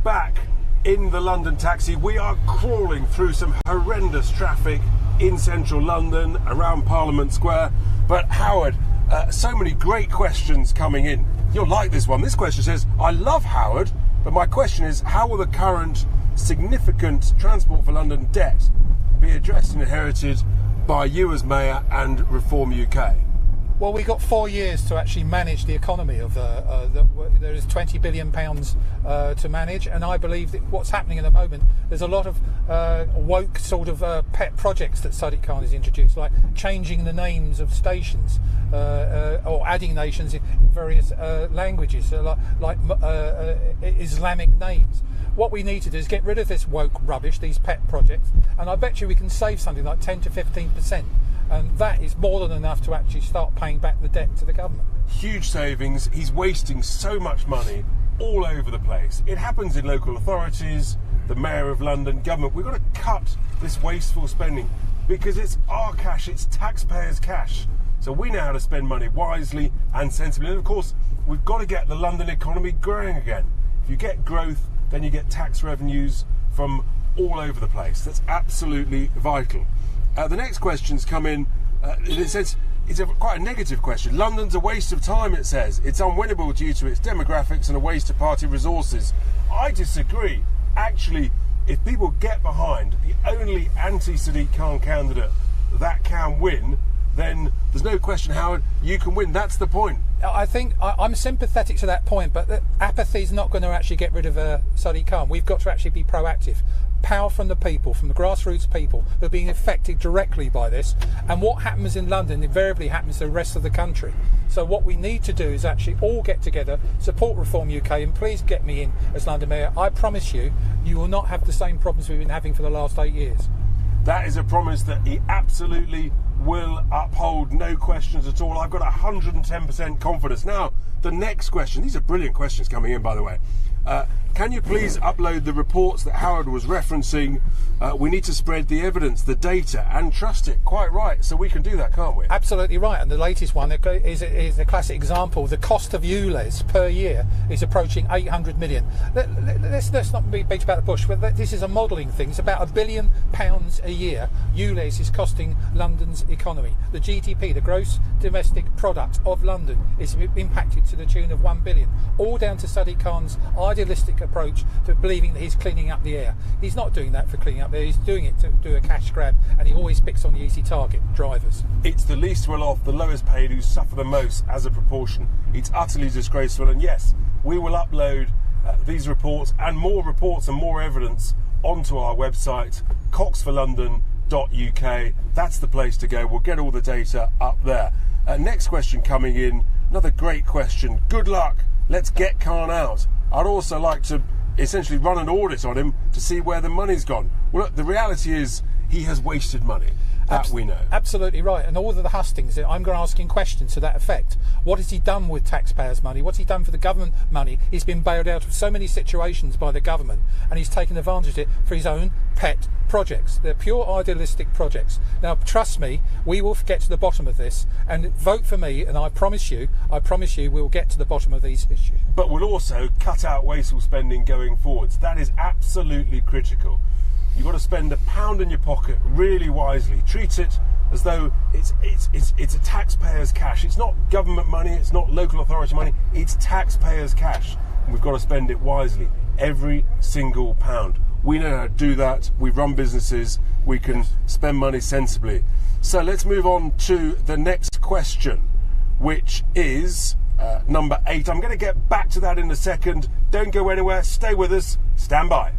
back in the London taxi. We are crawling through some horrendous traffic in central London, around Parliament Square. But Howard, so many great questions coming in. You'll like this one. This question says, I love Howard, but my question is, how will the current significant Transport for London debt be addressed and inherited by you as Mayor and Reform UK? Well, we've got 4 years to actually manage the economy of there is £20 billion to manage, and I believe that what's happening at the moment, there's a lot of woke sort of pet projects that Sadiq Khan has introduced, like changing the names of stations or adding nations in various languages, like Islamic names. What we need to do is get rid of this woke rubbish, these pet projects, and I bet you we can save something like 10 to 15%. And that is more than enough to actually start paying back the debt to the government. Huge savings. He's wasting so much money all over the place. It happens in local authorities, the Mayor of London, government. We've got to cut this wasteful spending because it's our cash, it's taxpayers' cash. So we know how to spend money wisely and sensibly. And of course, we've got to get the London economy growing again. If you get growth, then you get tax revenues from all over the place. That's absolutely vital. The next question's come in. It says it's quite a negative question. London's a waste of time, it says. It's unwinnable due to its demographics and a waste of party resources. I disagree. Actually, if people get behind the only anti-Sadiq Khan candidate that can win, then there's no question, Howard, you can win. That's the point. I think I'm sympathetic to that point, but apathy is not going to actually get rid of Sadiq Khan. We've got to actually be proactive. Power from the people, from the grassroots people who are being affected directly by this. And what happens in London invariably happens to the rest of the country. So what we need to do is actually all get together, support Reform UK, and please get me in as London Mayor. I promise you, you will not have the same problems we've been having for the last 8 years. That is a promise that he absolutely will uphold, no questions at all. I've got 110% confidence. Now, the next question, these are brilliant questions coming in, by the way. Can you please upload the reports that Howard was referencing? We need to spread the evidence, the data, and trust it. Quite right. So we can do that, can't we? Absolutely right. And the latest one is a classic example. The cost of ULEZ per year is approaching 800 million. Let's not be beat about the bush. But this is a modelling thing. It's about £1 billion a year. ULEZ is costing London's economy. The GDP, the gross domestic product of London, is impacted to the tune of 1 billion. All down to Sadiq Khan's idealistic approach to believing that he's cleaning up the air. He's not doing that for cleaning up the air. He's doing it to do a cash grab, and he always picks on the easy target, drivers. It's the least well off, the lowest paid, who suffer the most as a proportion. It's utterly disgraceful, and yes, we will upload these reports and more evidence onto our website, coxforlondon.uk. That's the place to go. We'll get all the data up there. Next question coming in, another great question. Good luck. Let's get Khan out. I'd also like to essentially run an audit on him to see where the money's gone. Well, look, the reality is he has wasted money. That we know. Absolutely right. And all of the hustings, I'm going to ask him questions to that effect. What has he done with taxpayers' money? What's he done for the government money? He's been bailed out of so many situations by the government, and he's taken advantage of it for his own pet projects. They're pure idealistic projects. Now, trust me, we will get to the bottom of this, and vote for me, and I promise you, we'll get to the bottom of these issues. But we'll also cut out wasteful spending going forwards. That is absolutely critical. You've got to spend £1 in your pocket really wisely. Treat it as though it's a taxpayer's cash. It's not government money, it's not local authority money, it's taxpayer's cash. And we've got to spend it wisely, every single pound. We know how to do that. We run businesses. We can spend money sensibly. So let's move on to the next question, which is number 8. I'm going to get back to that in a second. Don't go anywhere. Stay with us. Stand by.